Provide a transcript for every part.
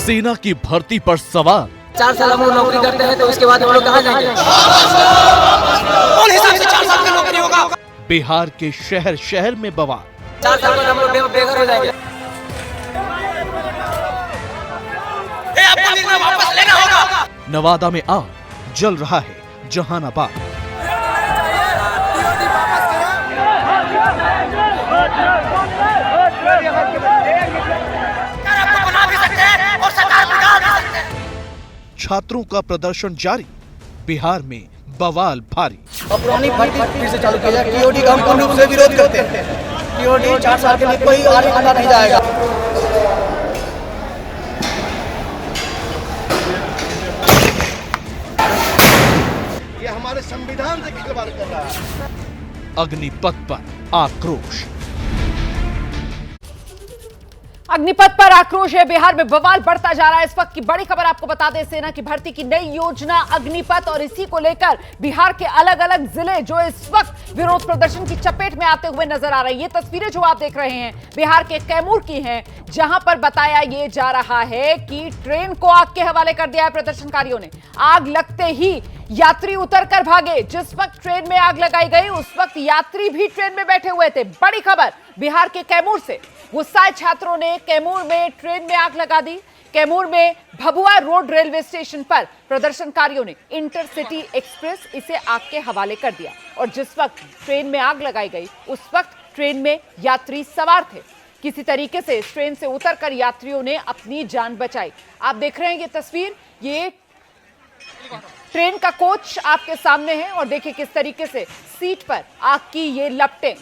सेना की भर्ती पर सवाल। 4 साल हम लोग नौकरी करते हैं तो उसके बाद हम लोग कहाँ जाएंगे? कौन हिसाब से 4 साल की नौकरी होगा? बिहार के शहर शहर में बवाल। 4 साल बाद हम लोग बेघर हो जाएंगे। आपको वापस लेना होगा। नवादा में आग जल रहा है जहानाबाद। छात्रों का प्रदर्शन जारी, बिहार में बवाल भारी। और पुरानी भर्ती फिर से चालू किया जाए। टीओडी का हम पूर्ण रूप से विरोध करते हैं। टीओडी 4 साल के लिए कोई आगे बढ़ा नहीं जाएगा। ये हमारे संविधान से खिलवाड़ कर रहा है। अग्निपथ पर आक्रोश। अग्निपथ पर आक्रोश है, बिहार में बवाल बढ़ता जा रहा है। इस वक्त की बड़ी खबर आपको बता दें, सेना की भर्ती की नई योजना अग्निपथ, और इसी को लेकर बिहार के अलग अलग जिले जो इस वक्त विरोध प्रदर्शन की चपेट में आते हुए नजर आ रहे हैं। ये तस्वीरें जो आप देख रहे हैं बिहार के कैमूर की हैं, जहां पर बताया ये जा रहा है कि ट्रेन को आग के हवाले कर दिया है प्रदर्शनकारियों ने। आग लगते ही यात्री उतर कर भागे। जिस वक्त ट्रेन में आग लगाई गई उस वक्त यात्री भी ट्रेन में बैठे हुए थे। बड़ी खबर बिहार के कैमूर से। गुस्साए छात्रों ने कैमूर में ट्रेन में आग लगा दी। कैमूर में भभुआ रोड रेलवे स्टेशन पर प्रदर्शनकारियों ने इंटरसिटी एक्सप्रेस इसे आग के हवाले कर दिया, और जिस वक्त ट्रेन में आग लगाई गई उस वक्त ट्रेन में यात्री सवार थे। किसी तरीके से इस ट्रेन से उतरकर यात्रियों ने अपनी जान बचाई। आप देख रहे हैं ये तस्वीर, ये ट्रेन का कोच आपके सामने है, और देखिए किस तरीके से सीट पर आग की ये लपटें।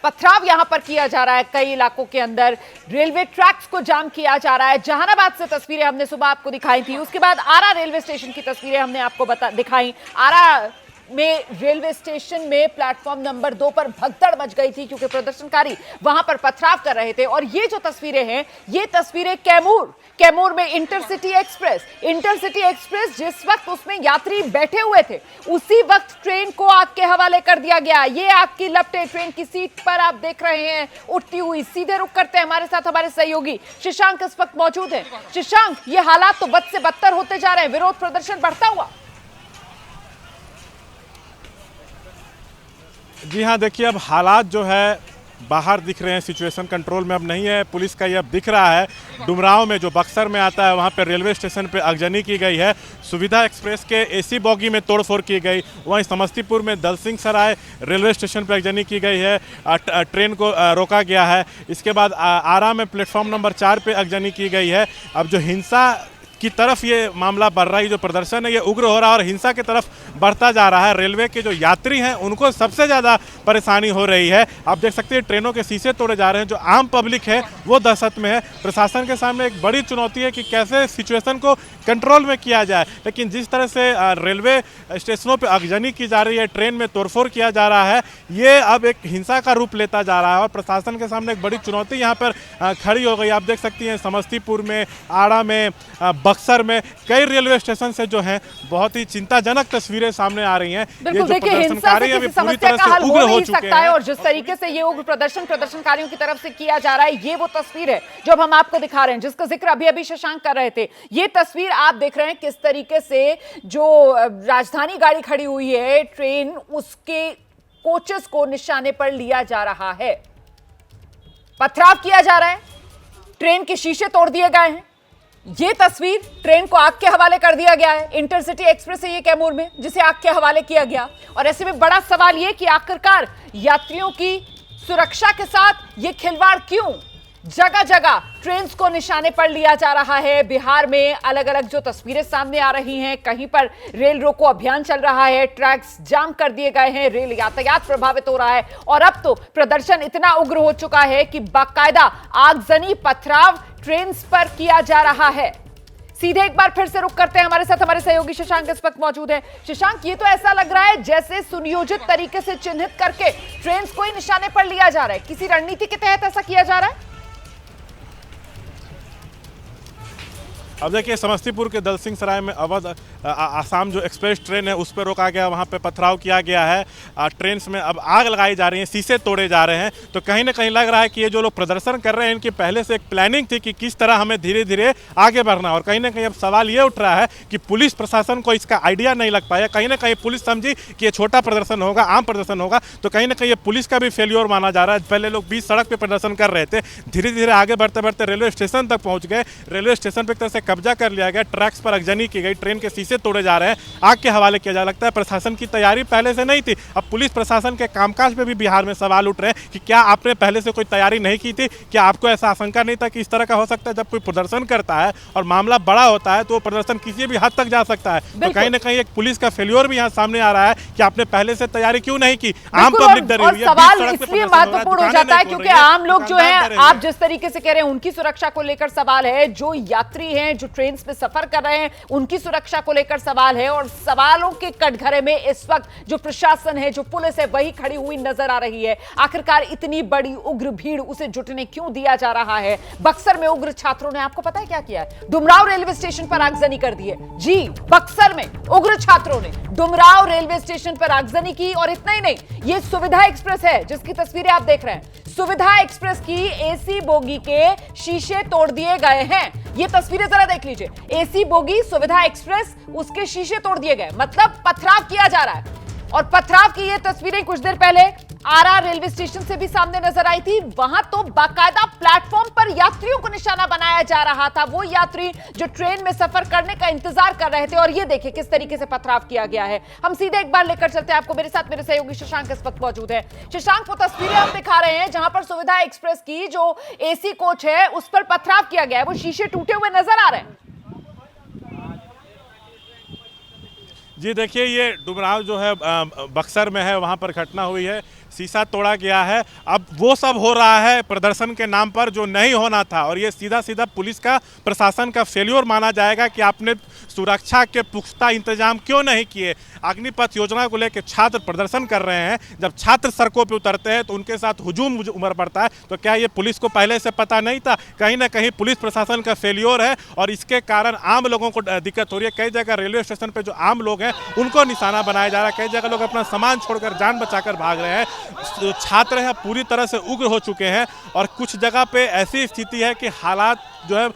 पथराव यहां पर किया जा रहा है। कई इलाकों के अंदर रेलवे ट्रैक्स को जाम किया जा रहा है। जहानाबाद से तस्वीरें हमने सुबह आपको दिखाई थी, उसके बाद आरा रेलवे स्टेशन की तस्वीरें हमने आपको दिखाई। आरा में रेलवे स्टेशन में प्लेटफॉर्म नंबर 2 पर भगदड़ मच गई थी क्योंकि प्रदर्शनकारी वहां पर पथराव कर रहे थे। और ये जो तस्वीरें हैं ये तस्वीरें कैमूर में इंटरसिटी एक्सप्रेस जिस वक्त उसमें यात्री बैठे हुए थे उसी वक्त ट्रेन को आग के हवाले कर दिया गया। ये आग की लपटें ट्रेन की सीट पर आप देख रहे हैं उठती हुई। सीधे रुक करते हैं, हमारे साथ हमारे सहयोगी शशांक इस वक्त मौजूद है। शशांक, ये हालात तो बद से बदतर होते जा रहे हैं, विरोध प्रदर्शन बढ़ता हुआ। जी हाँ, देखिए अब हालात जो है बाहर दिख रहे हैं, सिचुएशन कंट्रोल में अब नहीं है। पुलिस का ये अब दिख रहा है। डुमरांव में जो बक्सर में आता है वहाँ पे रेलवे स्टेशन पे आगजनी की गई है। सुविधा एक्सप्रेस के एसी बॉगी में तोड़फोड़ की गई। वहीं समस्तीपुर में दलसिंह सराय रेलवे स्टेशन पर आगजनी की गई है, ट्रेन को रोका गया है। इसके बाद आरा में प्लेटफॉर्म नंबर 4 पे आगजनी की गई है। अब जो हिंसा की तरफ ये मामला बढ़ रहा है, जो प्रदर्शन है ये उग्र हो रहा है और हिंसा की तरफ बढ़ता जा रहा है। रेलवे के जो यात्री हैं उनको सबसे ज़्यादा परेशानी हो रही है। आप देख सकते हैं ट्रेनों के शीशे तोड़े जा रहे हैं। जो आम पब्लिक है वो दहशत में है। प्रशासन के सामने एक बड़ी चुनौती है कि कैसे सिचुएशन को कंट्रोल में किया जाए। लेकिन जिस तरह से रेलवे स्टेशनों पर आगजनी की जा रही है, ट्रेन में तोड़फोड़ किया जा रहा है, ये अब एक हिंसा का रूप लेता जा रहा है और प्रशासन के सामने एक बड़ी चुनौती यहाँ पर खड़ी हो गई। आप देख सकती हैं समस्तीपुर में, आरा में, बक्सर में कई रेलवे स्टेशन से जो हैं बहुत ही चिंताजनक तस्वीरें सामने आ रही हैं। ये जो प्रदर्शनकारी है पूरी तरह से उग्र हो चुके हैं। और जिस तरीके से ये उग्र प्रदर्शनकारियों की तरफ से किया जा रहा है, ये वो तस्वीर है जो अब हम आपको दिखा रहे हैं, जिसका जिक्र अभी शशांक कर रहे थे। ये तस्वीर आप देख रहे हैं किस तरीके से जो राजधानी गाड़ी खड़ी हुई है, ट्रेन, उसके कोचेस को निशाने पर लिया जा रहा है। पथराव किया जा रहा है, ट्रेन के शीशे तोड़ दिए गए हैं। ये तस्वीर ट्रेन को आग के हवाले कर दिया गया है। इंटरसिटी एक्सप्रेस है ये कैमूर में, जिसे आग के हवाले किया गया। और ऐसे में बड़ा सवाल ये कि आखिरकार यात्रियों की सुरक्षा के साथ ये खिलवाड़ क्यों? जगह जगह ट्रेन को निशाने पर लिया जा रहा है। बिहार में अलग अलग जो तस्वीरें सामने आ रही हैं, कहीं पर रेल रोको अभियान चल रहा है, ट्रैक्स जाम कर दिए गए हैं, रेल यातायात प्रभावित हो रहा है, और अब तो प्रदर्शन इतना उग्र हो चुका है कि बाकायदा आगजनी, पथराव ट्रेन पर किया जा रहा है। सीधे एक बार फिर से रुक करते हैं, हमारे साथ हमारे सहयोगी शशांक इस वक्त मौजूद है। शशांक, ये तो ऐसा लग रहा है जैसे सुनियोजित तरीके से चिन्हित करके ट्रेन को ही निशाने पर लिया जा रहा है। किसी रणनीति के तहत ऐसा किया जा रहा है? अब देखिए समस्तीपुर के दलसिंह सराय में अवध आसाम जो एक्सप्रेस ट्रेन है उस पर रोका गया, वहाँ पे पथराव किया गया है, ट्रेन में अब आग लगाई जा रही है, शीशे तोड़े जा रहे हैं। तो कहीं ना कहीं लग रहा है कि ये जो लोग प्रदर्शन कर रहे हैं इनकी पहले से एक प्लानिंग थी कि किस तरह हमें धीरे धीरे आगे बढ़ना। और कहीं ना कहीं अब सवाल ये उठ रहा है कि पुलिस प्रशासन को इसका आइडिया नहीं लग पाया। कहीं ना कहीं पुलिस समझी कि ये छोटा प्रदर्शन होगा, आम प्रदर्शन होगा, तो कहीं ना कहीं ये पुलिस का भी फेल्योर माना जा रहा है। पहले लोग बीच सड़क पर प्रदर्शन कर रहे थे, धीरे धीरे आगे बढ़ते बढ़ते रेलवे स्टेशन तक पहुंच गए, रेलवे स्टेशन पर एक तरह से कब्जा कर लिया गया, ट्रैक्स पर अगजनी की गई, ट्रेन के शीशे तोड़े जा रहे हैं, आग के हवाले किया जा। लगता है प्रशासन की तैयारी पहले से नहीं थी। अब पुलिस प्रशासन के कामकाज पे भी बिहार में सवाल उठ रहे हैं कि क्या आपने पहले से कोई तैयारी नहीं की थी? क्या आपको ऐसा आशंका नहीं था कि इस तरह का हो सकता है? जब कोई प्रदर्शन करता है और मामला बड़ा होता है तो वो प्रदर्शन किसी भी हद तक जा सकता है। तो कहीं ना कहीं एक पुलिस का फेल्योर भी यहाँ सामने आ रहा है कि आपने पहले से तैयारी क्यों नहीं की? आम पब्लिक डरी हुई है। सवाल इसलिए महत्वपूर्ण हो जाता है क्योंकि आम लोग जो है, आप जिस तरीके से कह रहे हैं उनकी सुरक्षा को लेकर सवाल है, जो यात्री हैं जो ट्रेन में सफर कर रहे हैं उनकी सुरक्षा को लेकर सवाल है, और सवालों के कटघरे में इस वक्त जो प्रशासन है, जो पुलिस है, वही खड़ी हुई नजर आ रही है। आखिरकार इतनी बड़ी उग्र भीड़ उसे जुटने क्यों दिया जा रहा है? बक्सर में उग्र छात्रों ने, आपको पता है क्या किया है? डुमराव रेलवे स्टेशन पर आगजनी कर दी है। जी, बक्सर में उग्र छात्रों ने डुमराव रेलवे स्टेशन पर आगजनी की। और इतना ही नहीं, ये सुविधा एक्सप्रेस है जिसकी तस्वीरें आप देख रहे हैं। सुविधा एक्सप्रेस की एसी बोगी के शीशे तोड़ दिए गए हैं। ये तस्वीरें जरा देख लीजिए। एसी बोगी सुविधा एक्सप्रेस, उसके शीशे तोड़ दिए गए, मतलब पथराव किया जा रहा है। और पथराव की ये तस्वीरें कुछ देर पहले आरआर रेलवे स्टेशन से भी सामने नजर आई थी। वहां तो बाकायदा प्लेटफॉर्म पर यात्रियों को निशाना बनाया जा रहा था, वो यात्री जो ट्रेन में सफर करने का इंतजार कर रहे थे। और ये देखिए किस तरीके से पथराव किया गया है। हम सीधे एक बार लेकर चलते हैं आपको, मेरे साथ मेरे सहयोगी शशांक इस वक्त मौजूद है। शशांक, वो तस्वीरें आप दिखा रहे हैं जहां पर सुविधा एक्सप्रेस की जो एसी कोच है उस पर पथराव किया गया है, वो शीशे टूटे हुए नजर आ रहे हैं। जी देखिए, ये डुमराव जो है बक्सर में है, वहाँ पर घटना हुई है, शीशा तोड़ा गया है। अब वो सब हो रहा है प्रदर्शन के नाम पर जो नहीं होना था, और ये सीधा सीधा पुलिस का, प्रशासन का फेल्योर माना जाएगा कि आपने सुरक्षा के पुख्ता इंतजाम क्यों नहीं किए। अग्निपथ योजना को लेकर छात्र प्रदर्शन कर रहे हैं, जब छात्र सड़कों पर उतरते हैं तो उनके साथ हुजूम उमड़ पड़ता है। तो क्या ये पुलिस को पहले से पता नहीं था? कहीं ना कहीं पुलिस प्रशासन का फेल्योर है और इसके कारण आम लोगों को दिक्कत हो रही है। कई जगह रेलवे स्टेशन पर जो आम लोग हैं उनको निशाना बनाया जा रहा है, कई जगह लोग अपना सामान छोड़कर जान बचाकर भाग रहे हैं। छात्र हैं पूरी तरह से उग्र हो चुके हैं और कुछ जगह पे ऐसी स्थिति है कि हालात जो है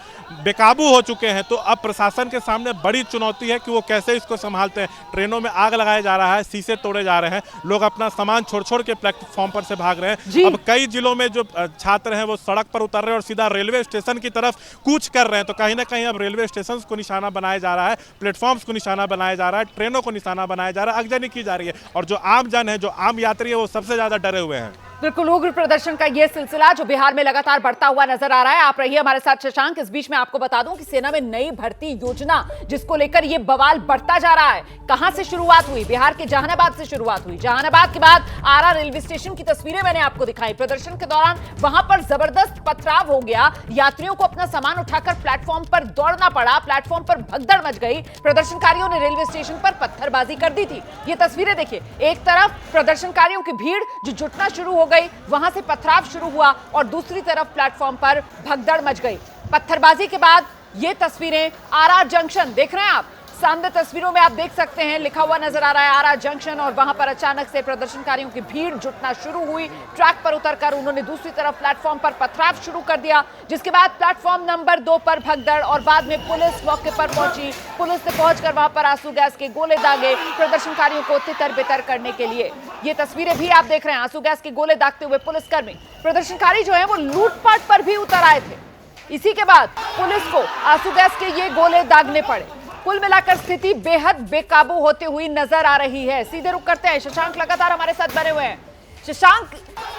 बेकाबू हो चुके हैं। तो अब प्रशासन के सामने बड़ी चुनौती है कि वो कैसे इसको संभालते हैं। ट्रेनों में आग लगाया जा रहा है, शीशे तोड़े जा रहे हैं, लोग अपना सामान छोड़ छोड़ के प्लेटफॉर्म पर से भाग रहे हैं। अब कई जिलों में जो छात्र हैं वो सड़क पर उतर रहे हैं और सीधा रेलवे स्टेशन की तरफ कूच कर रहे हैं। तो कहीं ना कहीं अब रेलवे स्टेशन को निशाना बनाया जा रहा है, प्लेटफॉर्म्स को निशाना बनाया जा रहा है, ट्रेनों को निशाना बनाया जा रहा है, अगजनी की जा रही है। और जो आम जन है, जो आम यात्री है, वो सबसे ज्यादा डरे हुए हैं। बिल्कुल, उग्र प्रदर्शन का यह सिलसिला जो बिहार में लगातार बढ़ता हुआ नजर आ रहा है। आप रहिए हमारे साथ शशांक। इस बीच में आपको बता दूं कि सेना में नई भर्ती योजना जिसको लेकर यह बवाल बढ़ता जा रहा है, कहां से शुरुआत हुई? बिहार के जहानाबाद से शुरुआत हुई। जहानाबाद के बाद आरा रेलवे स्टेशन की तस्वीरें मैंने आपको दिखाई। प्रदर्शन के दौरान वहां पर जबरदस्त पथराव हो गया, यात्रियों को अपना सामान उठाकर प्लेटफॉर्म पर दौड़ना पड़ा, प्लेटफॉर्म पर भगदड़ मच गई। प्रदर्शनकारियों ने रेलवे स्टेशन पर पत्थरबाजी कर दी थी। ये तस्वीरें देखिए, एक तरफ प्रदर्शनकारियों की भीड़ जो जुटना शुरू हो गई, वहां से पथराव शुरू हुआ, और दूसरी तरफ प्लेटफॉर्म पर भगदड़ मच गई। पत्थरबाजी के बाद ये तस्वीरें आरआर जंक्शन देख रहे हैं आप, सामने तस्वीरों में आप देख सकते हैं लिखा हुआ नजर आ रहा है आरआर जंक्शन। और वहां पर अचानक से प्रदर्शनकारियों की भीड़ जुटना शुरू हुई। ट्रैक पर उतरकर उन्होंने दूसरी तरफ प्लेटफॉर्म पर पथराव शुरू कर दिया, जिसके बाद प्लेटफॉर्म नंबर 2 पर भगदड़, और बाद में पुलिस मौके पर पहुंची। पुलिस ने पहुंचकर वहां पर आंसू गैस के गोले दागे प्रदर्शनकारियों को तितर बितर करने के लिए। ये तस्वीरें भी आप देख रहे हैं, आंसू गैस के गोले दागते हुए पुलिसकर्मी। प्रदर्शनकारी जो है वो लूटपाट पर भी उतर आए थे। इसी के बाद पुलिस को आंसू गैस के ये गोले दागने पड़े। कुल मिलाकर स्थिति बेहद बेकाबू होती हुई नजर आ रही है। सीधे रुक करते हैं, शशांक लगातार हमारे साथ बने हुए हैं। शशांक,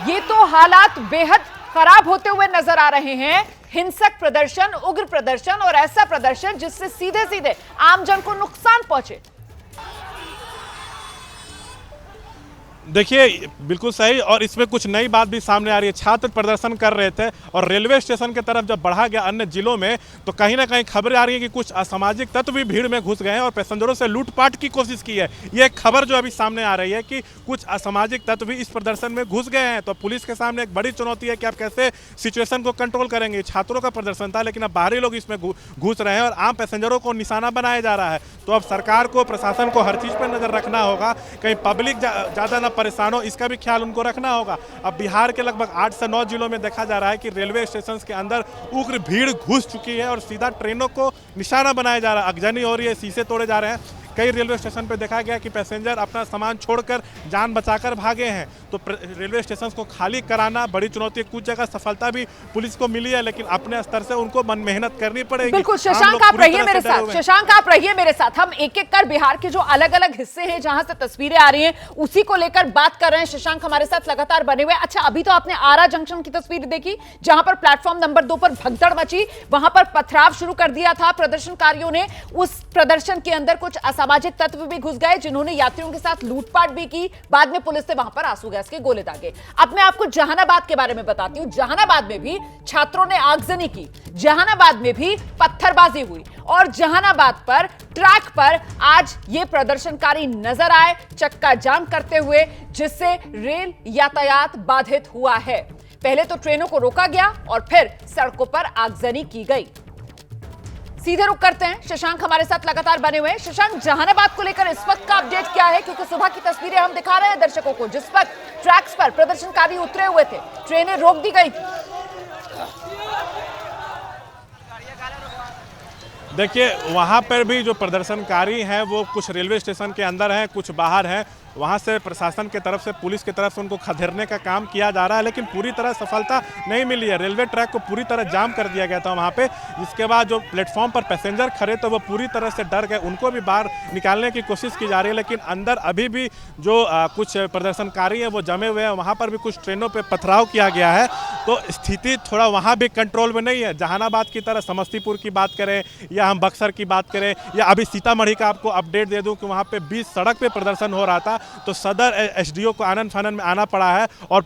ये तो हालात बेहद खराब होते हुए नजर आ रहे हैं। हिंसक प्रदर्शन, उग्र प्रदर्शन, और ऐसा प्रदर्शन जिससे सीधे सीधे आमजन को नुकसान पहुंचे। देखिए बिल्कुल सही, और इसमें कुछ नई बात भी सामने आ रही है। छात्र प्रदर्शन कर रहे थे और रेलवे स्टेशन की तरफ जब बढ़ा गया अन्य जिलों में, तो कहीं ना कहीं खबरें आ रही है कि कुछ असामाजिक तत्व भी भीड़ में घुस गए हैं और पैसेंजरों से लूटपाट की कोशिश की है। ये एक खबर जो अभी सामने आ रही है कि कुछ असामाजिक तत्व भी इस प्रदर्शन में घुस गए हैं। तो पुलिस के सामने एक बड़ी चुनौती है कि आप कैसे सिचुएशन को कंट्रोल करेंगे। छात्रों का प्रदर्शन था, लेकिन अब बाहरी लोग इसमें घुस रहे हैं और आम पैसेंजरों को निशाना बनाया जा रहा है। तो अब सरकार को, प्रशासन को हर चीज़ पर नज़र रखना होगा, कहीं पब्लिक ज़्यादा ना परेशान हो, इसका भी ख्याल उनको रखना होगा। अब बिहार के लगभग 8 से 9 जिलों में देखा जा रहा है कि रेलवे स्टेशन के अंदर उग्र भीड़ घुस चुकी है और सीधा ट्रेनों को निशाना बनाया जा रहा है, अगजनी हो रही है, शीशे तोड़े जा रहे हैं। कई रेलवे स्टेशन पर देखा गया कि पैसेंजर अपना सामान छोड़कर जान बचाकर भागे हैं। तो रेलवे स्टेशन को खाली कराना बड़ी चुनौती है। कुछ जगह सफलता भी पुलिस को मिली है, लेकिन अपने स्तर से उनको मेहनत करनी पड़ेगी। बिल्कुल शशांक, आप रहिए मेरे साथ। शशांक, आप रहिए मेरे साथ। हम एक एक कर बिहार के जो अलग अलग हिस्से हैं जहां से तस्वीरें आ रही हैं उसी को लेकर बात कर रहे हैं। शशांक हमारे साथ लगातार बने हुए। अच्छा, अभी तो आपने आरा जंक्शन की तस्वीर देखी जहां पर प्लेटफॉर्म नंबर 2 पर भगदड़ मची, वहां पर पथराव शुरू कर दिया था प्रदर्शनकारियों ने। उस प्रदर्शन के अंदर कुछ असामाजिक तत्व भी घुस गए जिन्होंने यात्रियों के साथ लूटपाट भी की। बाद में पुलिस ने वहां पर आंसू गैस के गोले दागे। अब मैं आपको जहानाबाद के बारे में बताती हूं। जहानाबाद में भी छात्रों ने आगजनी की, जहानाबाद में भी पत्थरबाजी हुई और जहानाबाद पर ट्रैक पर आज ये प्रदर्शनकारी नजर आए चक्का जाम करते हुए, जिससे रेल यातायात बाधित हुआ है। पहले तो ट्रेनों को रोका गया और फिर सड़कों पर आगजनी की गई। सीधे रुक करते हैं, शशांक हमारे साथ लगातार बने हुए हैं। शशांक, जहानाबाद को लेकर इस वक्त का अपडेट क्या है? क्योंकि सुबह की तस्वीरें हम दिखा रहे हैं दर्शकों को, जिस वक्त ट्रैक्स पर प्रदर्शनकारी उतरे हुए थे, ट्रेनें रोक दी गई थी। देखिए वहाँ पर भी जो प्रदर्शनकारी हैं वो कुछ रेलवे स्टेशन के अंदर हैं, कुछ बाहर हैं। वहाँ से प्रशासन की तरफ से, पुलिस की तरफ से उनको खदेड़ने का काम किया जा रहा है, लेकिन पूरी तरह सफलता नहीं मिली है। रेलवे ट्रैक को पूरी तरह जाम कर दिया गया था वहाँ पे, जिसके बाद जो प्लेटफॉर्म पर पैसेंजर खड़े तो वो पूरी तरह से डर गए, उनको भी बाहर निकालने की कोशिश की जा रही है। लेकिन अंदर अभी भी जो कुछ प्रदर्शनकारी हैं वो जमे हुए हैं। वहाँ पर भी कुछ ट्रेनों पर पथराव किया गया है, तो स्थिति थोड़ा वहाँ भी कंट्रोल में नहीं है। जहानाबाद की तरह समस्तीपुर की बात करें या हम बक्सर की बात करें या अभी सीतामढ़ी का आपको अपडेट दे दूं कि वहाँ पे 20 सड़क पे प्रदर्शन हो रहा था, तो सदर एसडीओ को आनन फानन में आना पड़ा है और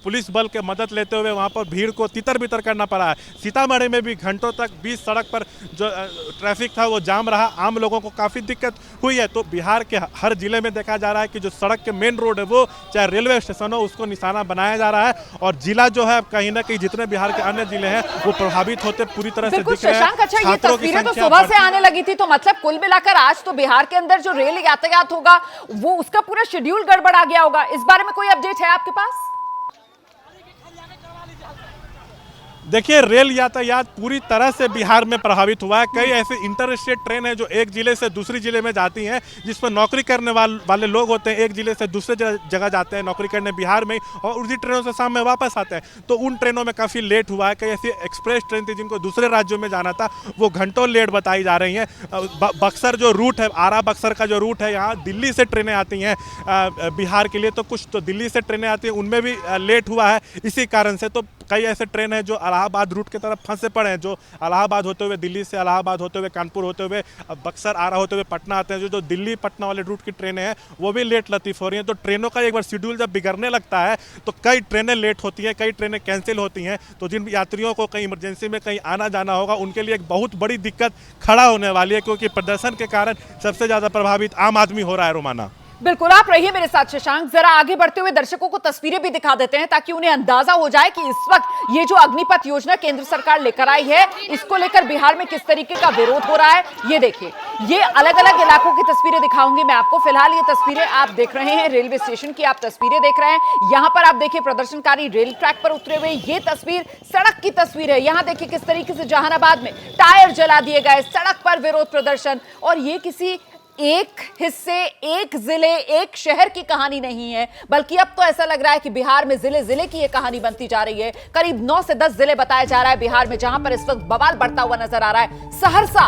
पुलिस बल के मदद लेते हुए वहाँ पर भीड़ को तितर बितर करना पड़ा है। सीतामढ़ी में भी घंटों तक 20 सड़क पर जो ट्रैफिक था वो जाम रहा, आम लोगों को काफ़ी दिक्कत हुई है। तो बिहार के हर जिले में देखा जा रहा है कि जो सड़क के मेन रोड है वो चाहे रेलवे स्टेशन हो, उसको निशाना बनाया जा रहा है और जिला जो है कहीं ना कहीं जितने बिहार के अन्य जिले हैं वो प्रभावित होते पूरी तरह से दिख रहे हैं। अच्छा, ये तस्वीरें तो सुबह से आने लगी थी, तो मतलब कुल मिलाकर आज तो बिहार के अंदर जो रेल यातायात होगा वो उसका पूरा शेड्यूल गड़बड़ आ गया होगा। इस बारे में कोई अपडेट है आपके पास? देखिए रेल यातायात पूरी तरह से बिहार में प्रभावित हुआ है। कई ऐसे इंटर स्टेट ट्रेन है जो एक जिले से दूसरी जिले में जाती हैं, जिस पर नौकरी करने वाले लोग होते हैं, एक जिले से दूसरे जगह जाते हैं नौकरी करने बिहार में और उसी ट्रेनों से शाम में वापस आते हैं। तो उन ट्रेनों में काफ़ी लेट हुआ है। कई ऐसी एक्सप्रेस ट्रेन थी जिनको दूसरे राज्यों में जाना था, वो घंटों लेट बताई जा रही हैं। बक्सर जो रूट है, आरा बक्सर का जो रूट है, यहाँ दिल्ली से ट्रेनें आती हैं बिहार के लिए, तो कुछ तो दिल्ली से ट्रेनें आती हैं, उनमें भी लेट हुआ है इसी कारण से। तो कई ऐसे ट्रेन हैं जो इलाहाबाद रूट की तरफ फंसे पड़े हैं, जो इलाहाबाद होते हुए, दिल्ली से इलाहाबाद होते हुए, कानपुर होते हुए, बक्सर आरा होते हुए पटना आते हैं। जो दिल्ली पटना वाले रूट की ट्रेनें हैं वो भी लेट लतीफ़ हो रही हैं। तो ट्रेनों का एक बार शेड्यूल जब बिगड़ने लगता है तो कई ट्रेनें लेट होती हैं, कई ट्रेनें कैंसिल होती हैं। तो जिन यात्रियों को कहीं इमरजेंसी में कहीं आना जाना होगा उनके लिए एक बहुत बड़ी दिक्कत खड़ा होने वाली है, क्योंकि प्रदर्शन के कारण सबसे ज़्यादा प्रभावित आम आदमी हो रहा है। रोमाना, बिल्कुल, आप रहिए मेरे साथ। शशांक, जरा आगे बढ़ते हुए दर्शकों को तस्वीरें भी दिखा देते हैं ताकि उन्हें अंदाजा हो जाए कि इस वक्त ये जो अग्निपथ योजना केंद्र सरकार लेकर आई है, इसको लेकर बिहार में किस तरीके का विरोध हो रहा है। ये देखिए, ये अलग अलग इलाकों की तस्वीरें दिखाऊंगी मैं आपको। फिलहाल ये तस्वीरें आप देख रहे हैं, रेलवे स्टेशन की आप तस्वीरें देख रहे हैं। यहां पर आप देखिए प्रदर्शनकारी रेल ट्रैक पर उतरे हुए। ये तस्वीर सड़क की तस्वीर है। यहां देखिए किस तरीके से जहानाबाद में टायर जला दिए गए, सड़क पर विरोध प्रदर्शन। और ये किसी एक हिस्से, एक जिले, एक शहर की कहानी नहीं है, बल्कि अब तो ऐसा लग रहा है कि बिहार में जिले जिले की ये कहानी बनती जा रही है। करीब 9 से 10 जिले बताया जा रहा है बिहार में, जहां पर इस वक्त बवाल बढ़ता हुआ नजर आ रहा है। सहरसा,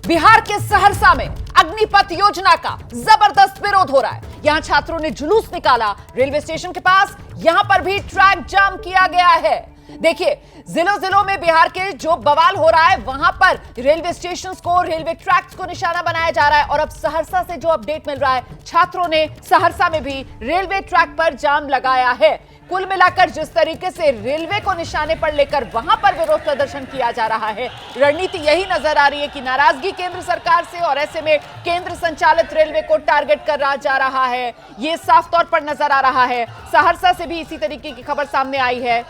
बिहार के सहरसा में अग्निपथ योजना का जबरदस्त विरोध हो रहा है। यहां छात्रों ने जुलूस निकाला रेलवे स्टेशन के पास, यहां पर भी ट्रैक जाम किया गया है। देखिए, जिलों जिलों में बिहार के जो बवाल हो रहा है, वहां पर रेलवे स्टेशन को, रेलवे ट्रैक्स को निशाना बनाया जा रहा है। और अब सहरसा से जो अपडेट मिल रहा है, छात्रों ने सहरसा में भी रेलवे ट्रैक पर जाम लगाया है। कुल मिलाकर जिस तरीके से रेलवे को निशाने पर लेकर वहां पर विरोध प्रदर्शन किया जा रहा है, रणनीति यही नजर आ रही है कि नाराजगी केंद्र सरकार से, और ऐसे में केंद्र संचालित रेलवे को टारगेट करा जा रहा है। यह साफ तौर पर नजर आ रहा है। सहरसा से भी इसी तरीके की खबर सामने आई है।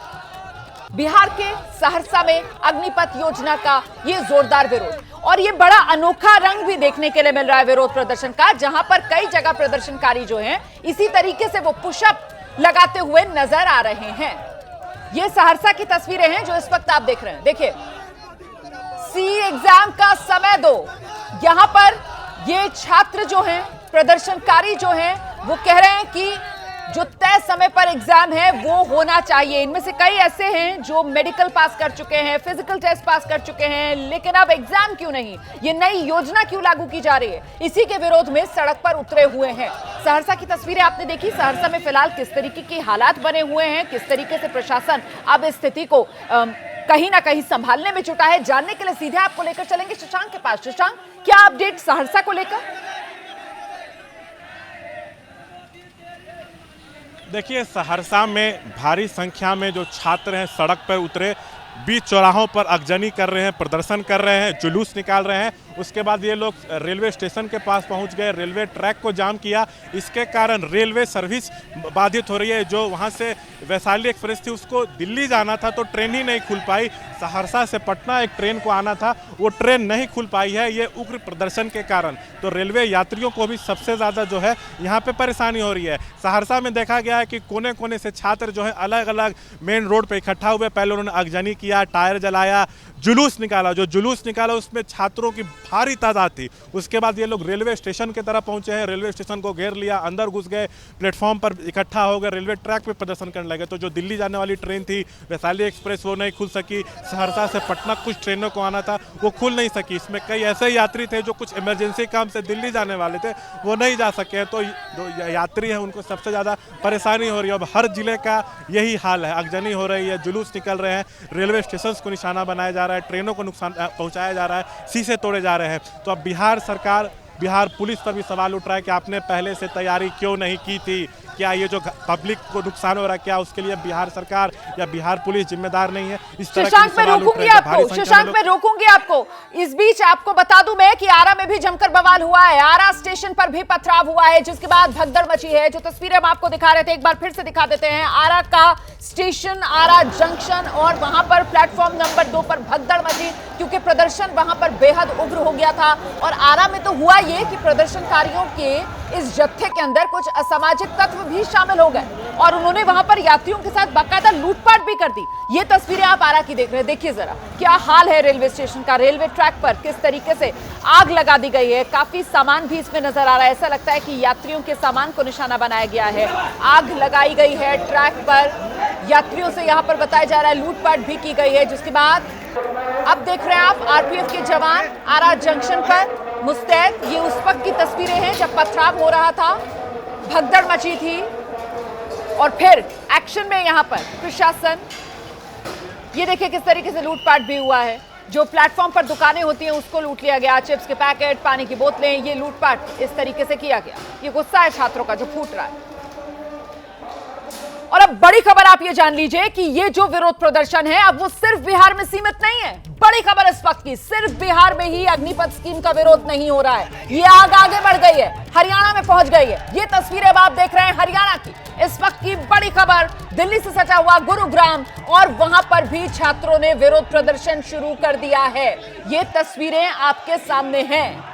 बिहार के सहरसा में अग्निपथ योजना का यह जोरदार विरोध, और ये बड़ा अनोखा रंग भी देखने के लिए मिल रहा है विरोध प्रदर्शन का, जहां पर कई जगह प्रदर्शनकारी जो हैं इसी तरीके से वो पुशअप लगाते हुए नजर आ रहे हैं। ये सहरसा की तस्वीरें हैं जो इस वक्त आप देख रहे हैं। देखिए, सी एग्जाम का समय दो। यहां पर ये छात्र जो हैं, प्रदर्शनकारी जो हैं, वो कह रहे हैं कि जो तय समय पर एग्जाम है वो होना चाहिए। इनमें से कई ऐसे हैं जो मेडिकल पास कर चुके हैं, फिजिकल टेस्ट पास कर चुके हैं, लेकिन अब एग्जाम क्यों नहीं? ये नई योजना क्यों लागू की जा रही है? इसी के विरोध में सड़क पर उतरे हुए हैं। सहरसा की तस्वीरें आपने देखी। सहरसा में फिलहाल किस तरीके की हालात बने हुए हैं, किस तरीके से प्रशासन अब इस स्थिति को कहीं ना कहीं संभालने में जुटा है, जानने के लिए सीधे आपको लेकर चलेंगे शशांक के पास। शशांक, क्या अपडेट सहरसा को लेकर? देखिए, सहरसा में भारी संख्या में जो छात्र हैं सड़क पर उतरे, बीच चौराहों पर अगजनी कर रहे हैं, प्रदर्शन कर रहे हैं, जुलूस निकाल रहे हैं। उसके बाद ये लोग रेलवे स्टेशन के पास पहुंच गए, रेलवे ट्रैक को जाम किया। इसके कारण रेलवे सर्विस बाधित हो रही है। जो वहां से वैशाली एक्सप्रेस थी, उसको दिल्ली जाना था तो ट्रेन ही नहीं खुल पाई। सहरसा से पटना एक ट्रेन को आना था, वो ट्रेन नहीं खुल पाई है, ये उग्र प्रदर्शन के कारण। तो रेलवे यात्रियों को भी सबसे ज़्यादा जो है यहाँ पे परेशानी हो रही है। सहरसा में देखा गया है कि कोने कोने से छात्र जो है अलग अलग मेन रोड पर इकट्ठा हुए। पहले उन्होंने अगजनी किया, टायर जलाया, जुलूस निकाला। जो जुलूस निकाला उसमें छात्रों की भारी तादाद थी। उसके बाद ये लोग रेलवे स्टेशन की तरफ पहुंचे हैं, रेलवे स्टेशन को घेर लिया, अंदर घुस गए, प्लेटफॉर्म पर इकट्ठा हो गए, रेलवे ट्रैक पे प्रदर्शन करने लगे। तो जो दिल्ली जाने वाली ट्रेन थी वैशाली एक्सप्रेस, वो नहीं खुल सकी। सहरसा से पटना कुछ ट्रेनों को आना था, वो खुल नहीं सकी। इसमें कई ऐसे यात्री थे जो कुछ इमरजेंसी काम से दिल्ली जाने वाले थे, वो नहीं जा सके। तो जो यात्री हैं उनको सबसे ज़्यादा परेशानी हो रही है। अब हर जिले का यही हाल है, अगजनी हो रही है, जुलूस निकल रहे हैं, रेलवे स्टेशन को निशाना बनाया जा रहा है, ट्रेनों को नुकसान पहुंचाया जा रहा है, शीशे तोड़े जा रहे हैं। तो अब बिहार सरकार, बिहार पुलिस पर भी सवाल उठ रहा है कि आपने पहले से तैयारी क्यों नहीं की थी? क्या ये जो पब्लिक को नुकसान हो रहा है, क्या उसके लिए बिहार सरकार या बिहार पुलिस जिम्मेदार नहीं है? इस तरह शशांक में रोकूंगी आपको, शशांक में रोकूंगी आपको। इस बीच आपको बता दूं मैं कि आरा में भी जमकर बवाल हुआ है। आरा स्टेशन पर भी पथराव हुआ है, जिसके बाद भगदड़ मची है। जो तस्वीरें हम आपको दिखा रहे थे, एक बार फिर से दिखा देते हैं। आरा का स्टेशन, आरा जंक्शन, और वहां पर प्लेटफॉर्म नंबर 2 पर भगदड़ मची, क्योंकि प्रदर्शन वहां पर बेहद उग्र हो गया था। और आरा में तो हुआ ये कि प्रदर्शनकारियों के इस जत्थे के अंदर कुछ असामाजिक तत्व भी शामिल हो गए, और उन्होंने वहां पर यात्रियों के साथ बाकायदा लूटपाट भी कर दी। ये तस्वीरें आप आरा की देख रहे हैं। देखिए जरा क्या हाल है रेलवे स्टेशन का। रेलवे ट्रैक पर किस तरीके से आग लगा दी गई है। काफी सामान भी इसमें नजर आ रहा है। ऐसा लगता है कि यात्रियों के सामान को निशाना बनाया गया है। आग लगाई गई है ट्रैक पर, यात्रियों से यहाँ पर बताया जा रहा है लूटपाट भी की गई है। जिसके बाद अब देख रहे हैं आप आरपीएफ के जवान आरा जंक्शन पर मुस्तैद। ये उस वक्त की तस्वीरें हैं जब पथराव हो रहा था, भगदड़ मची थी, और फिर एक्शन में यहां पर प्रशासन। ये देखिए किस तरीके से लूटपाट भी हुआ है। जो प्लेटफॉर्म पर दुकानें होती हैं उसको लूट लिया गया, चिप्स के पैकेट, पानी की बोतलें, ये लूटपाट इस तरीके से किया गया। ये गुस्सा है छात्रों का जो फूट रहा है। और अब बड़ी खबर आप ये जान लीजिए कि ये जो विरोध प्रदर्शन है अब वो सिर्फ बिहार में सीमित नहीं है। बड़ी खबर इस वक्त की, सिर्फ बिहार में ही अग्निपथ स्कीम का विरोध नहीं हो रहा है। ये आग आगे बढ़ गई है, हरियाणा में पहुंच गई है। ये तस्वीरें अब आप देख रहे हैं हरियाणा की। इस वक्त की बड़ी खबर, दिल्ली से सटा हुआ गुरुग्राम, और वहां पर भी छात्रों ने विरोध प्रदर्शन शुरू कर दिया है। ये तस्वीरें आपके सामने हैं।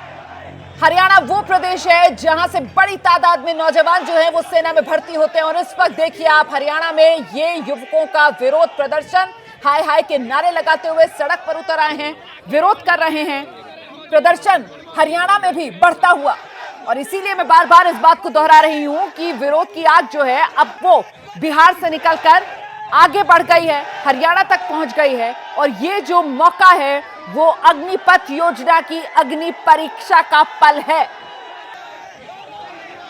हरियाणा वो प्रदेश है जहां से बड़ी तादाद में नौजवान जो हैं वो सेना में भर्ती होते हैं, और इस वक्त देखिए आप हरियाणा में ये युवकों का विरोध प्रदर्शन, हाय हाय के नारे लगाते हुए सड़क पर उतर आए हैं, विरोध कर रहे हैं। प्रदर्शन हरियाणा में भी बढ़ता हुआ, और इसीलिए मैं बार बार इस बात को दोहरा रही हूं कि विरोध की आग जो है अब वो बिहार से निकलकर आगे बढ़ गई है, हरियाणा तक पहुंच गई है। और ये जो मौका है वो अग्निपथ योजना की अग्नि परीक्षा का पल है।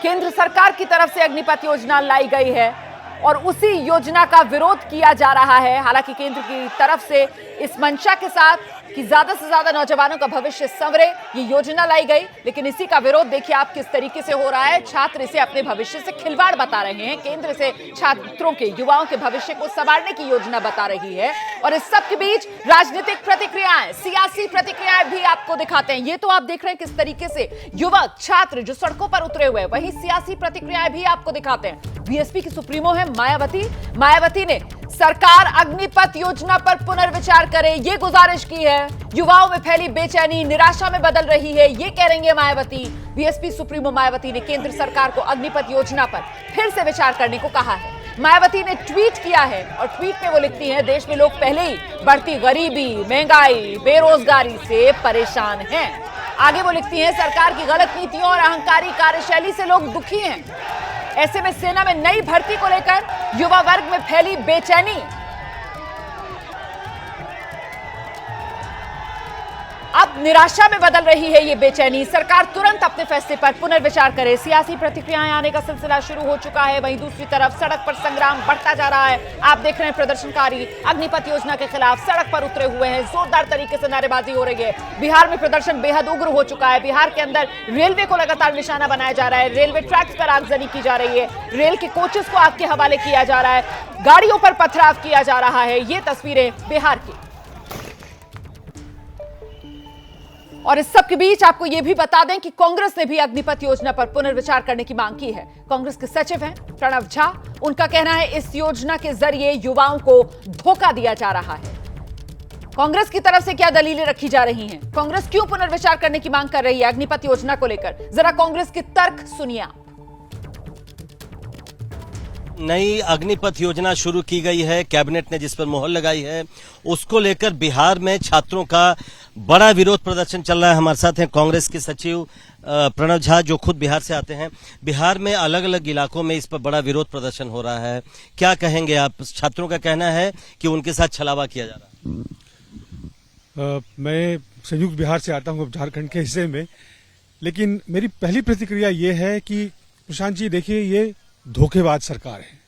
केंद्र सरकार की तरफ से अग्निपथ योजना लाई गई है, और उसी योजना का विरोध किया जा रहा है। हालांकि केंद्र की तरफ से इस मंशा के साथ कि ज्यादा से ज्यादा नौजवानों का भविष्य संवरे, ये योजना लाई गई, लेकिन इसी का विरोध देखिए आप किस तरीके से हो रहा है। छात्र इसे अपने भविष्य से खिलवाड़ बता रहे हैं, केंद्र से छात्रों के, युवाओं के भविष्य को संवारने की योजना बता रही है। और इस सब के बीच राजनीतिक प्रतिक्रियाएं, सियासी प्रतिक्रियाएं भी आपको दिखाते हैं। ये तो आप देख रहे हैं किस तरीके से युवक, छात्र जो सड़कों पर उतरे हुए हैं, वहीं सियासी प्रतिक्रियाएं भी आपको दिखाते हैं। बीएसपी की सुप्रीमो है मायावती ने सरकार अग्निपथ योजना पर पुनर्विचार करे, ये गुजारिश की है। युवाओं में फैली बेचैनी निराशा में बदल रही है, ये कह रही है मायावती। बीएसपी सुप्रीमो मायावती ने केंद्र सरकार को अग्निपथ योजना पर फिर से विचार करने को कहा है। मायावती ने ट्वीट किया है और ट्वीट में वो लिखती हैं, देश में लोग पहले ही बढ़ती गरीबी, महंगाई, बेरोजगारी से परेशान हैं। आगे वो लिखती हैं, सरकार की गलत नीतियों और अहंकारी कार्यशैली से लोग दुखी हैं। ऐसे में सेना में नई भर्ती को लेकर युवा वर्ग में फैली बेचैनी अब निराशा में बदल रही है। ये बेचैनी, सरकार तुरंत अपने फैसले पर पुनर्विचार करे। सियासी प्रतिक्रियाएं आने का सिलसिला शुरू हो चुका है। वहीं दूसरी तरफ सड़क पर संग्राम बढ़ता जा रहा है। आप देख रहे हैं प्रदर्शनकारी अग्निपथ योजना के खिलाफ सड़क पर उतरे हुए हैं, जोरदार तरीके से नारेबाजी हो रही है। बिहार में प्रदर्शन बेहद उग्र हो चुका है। बिहार के अंदर रेलवे को लगातार निशाना बनाया जा रहा है, रेलवे ट्रैक्स पर आगजनी की जा रही है, रेल के कोचेस को आग के हवाले किया जा रहा है, गाड़ियों पर पथराव किया जा रहा है। ये तस्वीरें बिहार की। और इस सब के बीच आपको यह भी बता दें कि कांग्रेस ने भी अग्निपथ योजना पर पुनर्विचार करने की मांग की है। कांग्रेस के सचिव हैं प्रणव झा, उनका कहना है इस योजना के जरिए युवाओं को धोखा दिया जा रहा है। कांग्रेस की तरफ से क्या दलीलें रखी जा रही हैं, कांग्रेस क्यों पुनर्विचार करने की मांग कर रही है अग्निपथ योजना को लेकर, जरा कांग्रेस के तर्क सुनिए आप। नई अग्निपथ योजना शुरू की गई है, कैबिनेट ने जिस पर मोहर लगाई है, उसको लेकर बिहार में छात्रों का बड़ा विरोध प्रदर्शन चल रहा है। हमारे साथ हैं कांग्रेस के सचिव प्रणव झा, जो खुद बिहार से आते हैं। बिहार में अलग अलग इलाकों में इस पर बड़ा विरोध प्रदर्शन हो रहा है, क्या कहेंगे आप? छात्रों का कहना है कि उनके साथ छलावा किया जा रहा है। मैं संयुक्त बिहार से आता हूँ, झारखंड के हिस्से में, लेकिन मेरी पहली प्रतिक्रिया ये है कि प्रशांत जी देखिए, ये धोखेबाज सरकार है,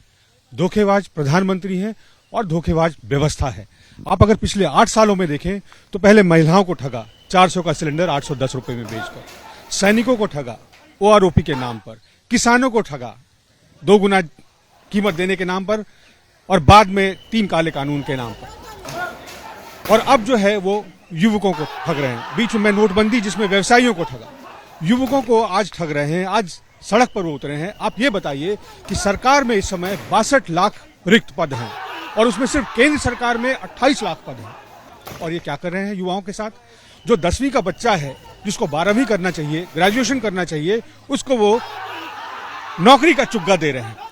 धोखेबाज प्रधानमंत्री है और धोखेबाज व्यवस्था है। आप अगर पिछले 8 सालों में देखें तो पहले महिलाओं को ठगा 400 का सिलेंडर 810 रुपए में बेचकर, सैनिकों को ठगा ओआरओपी के नाम पर, किसानों को ठगा 2 गुना कीमत देने के नाम पर, और बाद में 3 काले कानून के नाम पर। और अब जो है वो युवकों को ठग रहे हैं। बीच में नोटबंदी जिसमें व्यवसायियों को ठगा, युवकों को आज ठग रहे हैं, आज सड़क पर वो उतरे हैं। आप ये बताइए कि सरकार में इस समय 62 लाख रिक्त पद हैं और उसमें सिर्फ केंद्र सरकार में 28 लाख पद हैं। और ये क्या कर रहे हैं युवाओं के साथ? जो 10वीं का बच्चा है, जिसको 12वीं करना चाहिए, ग्रेजुएशन करना चाहिए, उसको वो नौकरी का चुग्गा दे रहे हैं।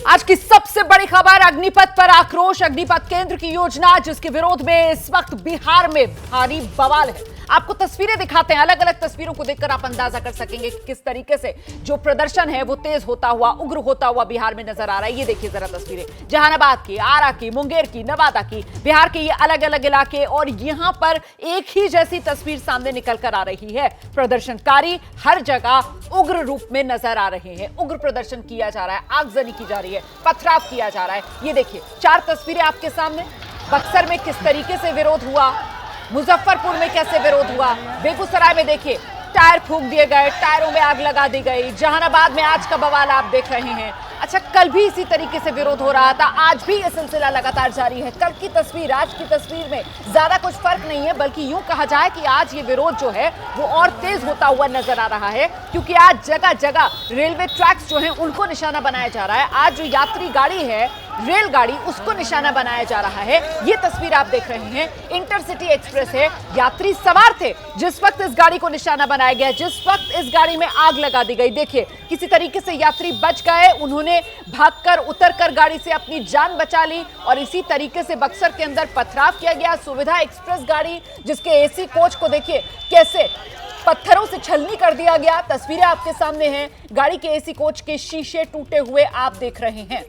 आज की सबसे बड़ी खबर, अग्निपथ पर आक्रोश। अग्निपथ केंद्र की योजना जिसके विरोध में इस वक्त बिहार में भारी बवाल है। आपको तस्वीरें दिखाते हैं, अलग अलग तस्वीरों को देखकर आप अंदाजा कर सकेंगे कि किस तरीके से जो प्रदर्शन है वो तेज होता हुआ, उग्र होता हुआ बिहार में नजर आ रहा है। ये देखिए जरा तस्वीरें, जहानाबाद की, आरा की, मुंगेर की, नवादा की, बिहार के ये अलग अलग इलाके, और यहां पर एक ही जैसी तस्वीर सामने निकल कर आ रही है। प्रदर्शनकारी हर जगह उग्र रूप में नजर आ रहे हैं, उग्र प्रदर्शन किया जा रहा है, आगजनी की जा रही है, पथराव किया जा रहा है। ये देखिए 4 तस्वीरें आपके सामने। बक्सर में किस तरीके से विरोध हुआ, मुजफ्फरपुर में कैसे विरोध हुआ, बेगूसराय में देखिए टायर फूंक दिए गए, टायरों में आग लगा दी गई, जहानाबाद में आज का बवाल आप देख रहे हैं। अच्छा, कल भी इसी तरीके से विरोध हो रहा था, आज भी यह सिलसिला लगातार जारी है। कल की तस्वीर आज की तस्वीर में ज्यादा कुछ फर्क नहीं है, बल्कि यूं कहा जाए कि आज ये विरोध जो है वो और तेज होता हुआ नजर आ रहा है, क्योंकि आज जगह जगह रेलवे ट्रैक्स जो है उनको निशाना बनाया जा रहा है। आज जो यात्री गाड़ी है, रेलगाड़ी, उसको निशाना बनाया जा रहा है। ये तस्वीर आप देख रहे हैं, इंटरसिटी एक्सप्रेस है, यात्री सवार थे जिस वक्त इस गाड़ी को निशाना बनाया गया, जिस वक्त इस गाड़ी में आग लगा दी गई। देखिए किसी तरीके से यात्री बच गए, उन्होंने भागकर उतरकर गाड़ी से अपनी जान बचा ली। और इसी तरीके से बक्सर के अंदर पथराव किया गया। सुविधा एक्सप्रेस गाड़ी जिसके एसी कोच को देखिए कैसे पत्थरों से छलनी कर दिया गया। तस्वीरें आपके सामने हैं, गाड़ी के एसी कोच के शीशे टूटे हुए आप देख रहे हैं।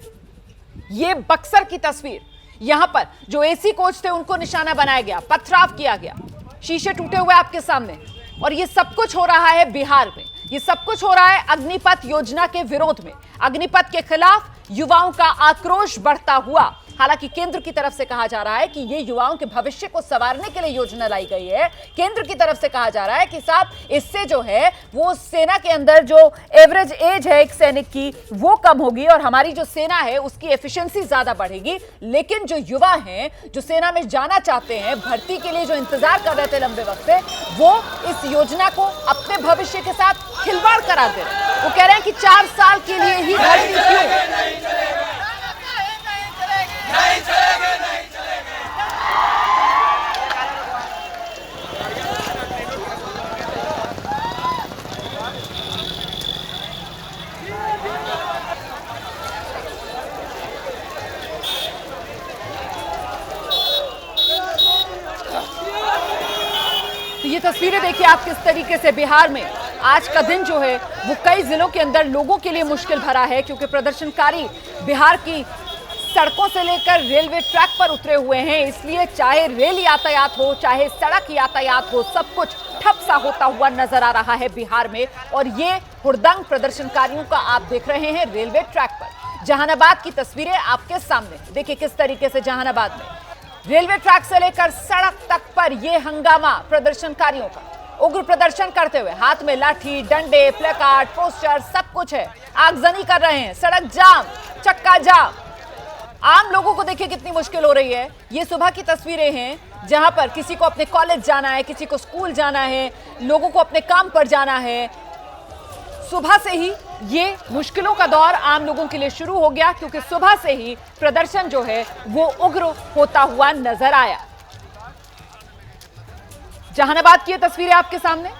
ये बक्सर की तस्वीर, यहां पर जो एसी कोच थे उनको निशाना बनाया गया, पथराव किया गया, शीशे टूटे हुए आपके सामने। और ये सब कुछ हो रहा है बिहार में, ये सब कुछ हो रहा है अग्निपथ योजना के विरोध में। अग्निपथ के खिलाफ युवाओं का आक्रोश बढ़ता हुआ। हालांकि केंद्र की तरफ से कहा जा रहा है कि ये युवाओं के भविष्य को संवारने के लिए योजना लाई गई है। केंद्र की तरफ से कहा जा रहा है कि साहब इससे जो है वो सेना के अंदर जो एवरेज एज है एक सैनिक की वो कम होगी और हमारी जो सेना है उसकी एफिशिएंसी ज्यादा बढ़ेगी। लेकिन जो युवा हैं जो सेना में जाना चाहते हैं, भर्ती के लिए जो इंतजार कर रहे थे लंबे वक्त से, वो इस योजना को अपने भविष्य के साथ खिलवाड़ करा दे रहे हैं। वो कह रहे हैं कि 4 साल के लिए ही भर्ती क्यों। तो ये तस्वीरें देखिए आप किस तरीके से बिहार में आज का दिन जो है वो कई जिलों के अंदर लोगों के लिए मुश्किल भरा है, क्योंकि प्रदर्शनकारी बिहार की सड़कों से लेकर रेलवे ट्रैक पर उतरे हुए हैं। इसलिए चाहे रेल यातायात हो चाहे सड़क यातायात हो, सब कुछ ठप सा होता हुआ नजर आ रहा है बिहार में। और ये हुड़दंग प्रदर्शनकारियों का आप देख रहे हैं रेलवे ट्रैक पर। जहानाबाद की तस्वीरें आपके सामने देखिए किस तरीके से जहानाबाद में रेलवे ट्रैक से लेकर सड़क तक पर यह हंगामा प्रदर्शनकारियों का। उग्र प्रदर्शन करते हुए हाथ में लाठी, डंडे, प्लेकार्ड, पोस्टर सब कुछ है। आगजनी कर रहे हैं, सड़क जाम, चक्का जाम। आम लोगों को देखिए कितनी मुश्किल हो रही है। ये सुबह की तस्वीरें हैं जहां पर किसी को अपने कॉलेज जाना है, किसी को स्कूल जाना है, लोगों को अपने काम पर जाना है। सुबह से ही ये मुश्किलों का दौर आम लोगों के लिए शुरू हो गया, क्योंकि सुबह से ही प्रदर्शन जो है वो उग्र होता हुआ नजर आया। जहानाबाद की ये तस्वीरें आपके सामने,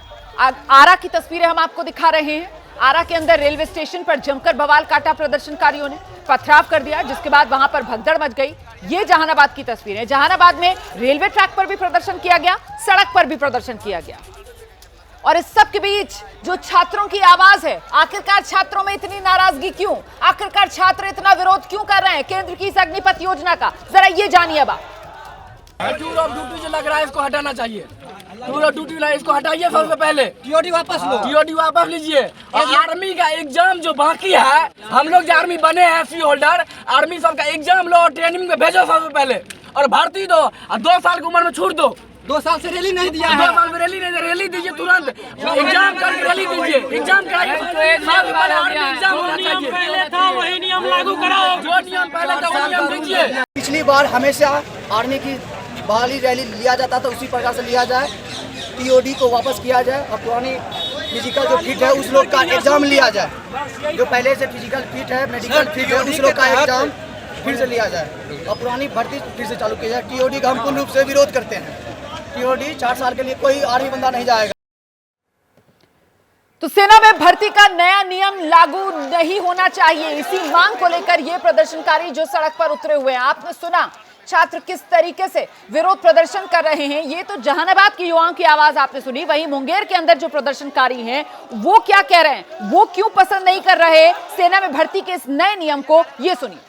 आरा की तस्वीरें हम आपको दिखा रहे हैं। आरा के अंदर रेलवे स्टेशन पर जमकर बवाल काटा प्रदर्शनकारियों ने, पथराव कर दिया, जिसके बाद वहां पर भगदड़ मच गई। ये जहानाबाद की तस्वीरें। जहानाबाद में रेलवे ट्रैक पर भी प्रदर्शन किया गया, सड़क पर भी प्रदर्शन किया गया। और इस सब के बीच जो छात्रों की आवाज है, आखिरकार छात्रों में इतनी नाराजगी क्यों, आखिरकार छात्र इतना विरोध क्यों कर रहे हैं केंद्र की इस अग्निपथ योजना का, जरा ये जानिए। अब टूर ऑफ ड्यूटी जो लग रहा है इसको हटाना चाहिए। टूर ऑफ ड्यूटी इसको हटाइए सबसे पहले। टीओडी वापस लो, टीओडी वापस लीजिए। और आर्मी का एग्जाम जो बाकी है, हम लोग जो आर्मी बने हैं सी होल्डर, आर्मी सब का एग्जाम लो और ट्रेनिंग में भेजो सबसे पहले। और भर्ती दो और 2 साल की उम्र में छूट दो। 2 साल से रैली नहीं दिया है। 2 साल में रैली नहीं, रैली दीजिए तुरंत। एग्जाम करके रैली दीजिए, एग्जाम कराइए। एग्जाम होना चाहिए, पहले था वही नियम लागू कराओ। जो नियम पहले था वही नियम दीजिए। पिछली बार हमेशा आर्मी की बहाली रैली लिया जाता था, उसी प्रकार से लिया जाए। टीओडी को वापस किया जाए और पुरानी फिजिकल जो फिट है उस लोग का एग्जाम लिया जाए। जो पहले से फिजिकल फिट है, मेडिकल फिट है, उस लोग का एग्जाम फिर से लिया जाए और पुरानी भर्ती फिर से चालू की जाए। टीओडी का हम पूर्ण रूप से विरोध करते हैं। टीओडी 4 साल के लिए कोई आर्मी बंदा नहीं जाएगा। तो सेना में भर्ती का नया नियम लागू नहीं होना चाहिए, इसी मांग को लेकर ये प्रदर्शनकारी जो सड़क पर उतरे हुए हैं। आपने सुना छात्र किस तरीके से विरोध प्रदर्शन कर रहे हैं। ये तो जहानाबाद की युवाओं की आवाज आपने सुनी। वहीं मुंगेर के अंदर जो प्रदर्शनकारी हैं वो क्या कह रहे हैं, वो क्यों पसंद नहीं कर रहे सेना में भर्ती के इस नए नियम को, ये सुनिए।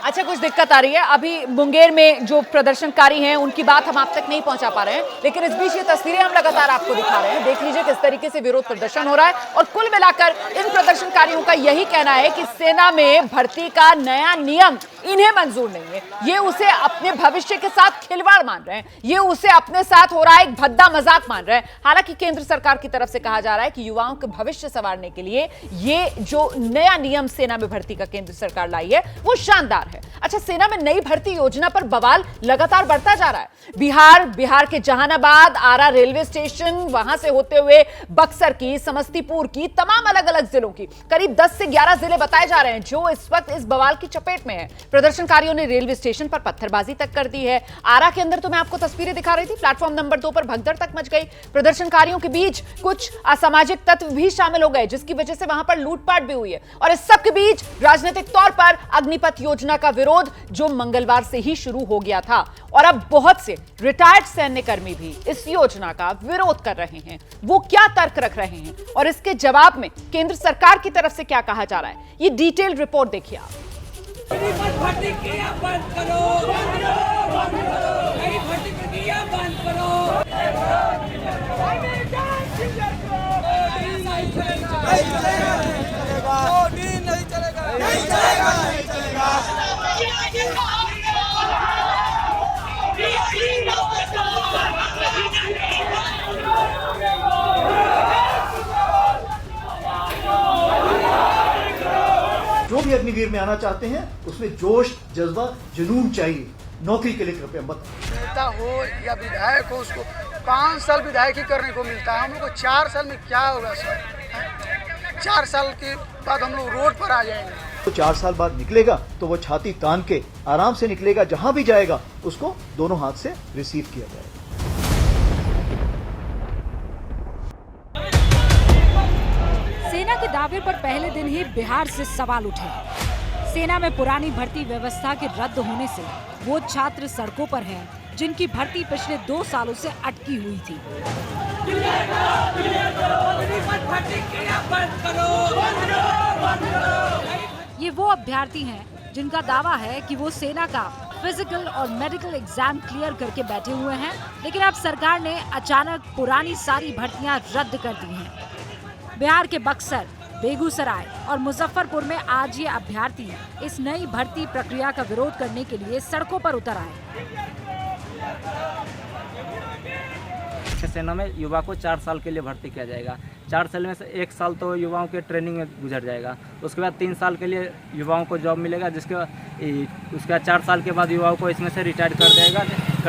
अच्छा, कुछ दिक्कत आ रही है। अभी मुंगेर में जो प्रदर्शनकारी हैं उनकी बात हम आप तक नहीं पहुंचा पा रहे हैं, लेकिन इस बीच ये तस्वीरें हम लगातार आपको दिखा रहे हैं। देख लीजिए किस तरीके से विरोध प्रदर्शन हो रहा है। और कुल मिलाकर इन प्रदर्शनकारियों का यही कहना है कि सेना में भर्ती का नया नियम इन्हें मंजूर नहीं है। ये उसे अपने भविष्य के साथ खिलवाड़ मान रहे हैं, ये उसे अपने साथ हो रहा है एक भद्दा मजाक मान रहे हैं। हालांकि केंद्र सरकार की तरफ से कहा जा रहा है कि युवाओं के भविष्य संवारने के लिए ये जो नया नियम सेना में भर्ती का केंद्र सरकार लाई है वो शानदार है। अच्छा, सेना में नई भर्ती योजना पर बवाल लगातार बढ़ता जा रहा है। बिहार के जहानाबाद, आरा रेलवे स्टेशन, वहां से होते हुए बक्सर की, समस्तीपुर की, तमाम अलग अलग जिलों की करीब 10 से 11 जिले बताए जा रहे हैं जो इस वक्त इस बवाल की चपेट में है। प्रदर्शनकारियों ने रेलवे स्टेशन पर पत्थरबाजी तक कर दी है। आरा के अंदर तो मैं आपको तस्वीरें दिखा रही थी, प्लेटफॉर्म नंबर 2 पर भगदड़ तक मच गई। प्रदर्शनकारियों के बीच कुछ असामाजिक तत्व भी शामिल हो गए, जिसकी वजह से वहां पर लूटपाट भी हुई है। और इस सब के बीच राजनीतिक तौर पर अग्निपथ योजना का विरोध जो मंगलवार से ही शुरू हो गया था, और अब बहुत से रिटायर्ड सैन्यकर्मी भी इस योजना का विरोध कर रहे हैं। वो क्या तर्क रख रहे हैं और इसके जवाब में केंद्र सरकार की तरफ से क्या कहा जा रहा है, ये डिटेल रिपोर्ट देखिए आप। भर्ती किया बंद करो, नई भर्ती प्रक्रिया बंद करो। जो भी अग्निवीर में आना चाहते हैं उसमें जोश, जज्बा, जुनून चाहिए। नौकरी के लिए कृपया मत। नेता हो या विधायक हो, उसको 5 साल विधायकी करने को मिलता है। हम लोग को 4 साल में क्या होगा सर? 4 साल के बाद हम लोग रोड पर आ जाएंगे। तो 4 साल बाद निकलेगा तो वो छाती तान के आराम से निकलेगा, जहां भी जाएगा उसको दोनों हाथ से रिसीव किया जाएगा। सेना के दावे पर पहले दिन ही बिहार से सवाल उठे। सेना में पुरानी भर्ती व्यवस्था के रद्द होने से वो छात्र सड़कों पर हैं जिनकी भर्ती पिछले 2 सालों से अटकी हुई थी। ये वो अभ्यर्थी हैं जिनका दावा है कि वो सेना का फिजिकल और मेडिकल एग्जाम क्लियर करके बैठे हुए हैं, लेकिन अब सरकार ने अचानक पुरानी सारी भर्तियां रद्द कर दी हैं। बिहार के बक्सर, बेगूसराय और मुजफ्फरपुर में आज ये अभ्यर्थी इस नई भर्ती प्रक्रिया का विरोध करने के लिए सड़कों पर उतर आए। सेना में युवा को 4 साल के लिए भर्ती किया जाएगा। 4 साल में से 1 साल तो युवाओं के ट्रेनिंग में गुजर जाएगा। उसके बाद 3 साल के लिए युवाओं को जॉब मिलेगा, उसके बाद 4 साल के बाद युवाओं को इसमें से रिटायर कर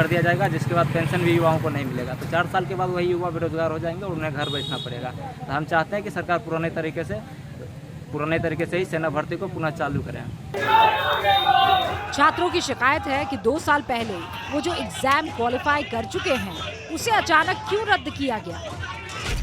दिया जाएगा, जिसके बाद पेंशन भी युवाओं को नहीं मिलेगा। तो 4 साल के बाद वही युवा बेरोजगार हो जाएंगे और उन्हें घर बैठना पड़ेगा। तो हम चाहते हैं कि सरकार पुराने तरीके से ही सेना भर्ती को पुनः चालू करें। छात्रों की शिकायत है कि 2 साल पहले वो जो एग्जाम क्वालिफाई कर चुके हैं उसे अचानक क्यों रद्द किया गया।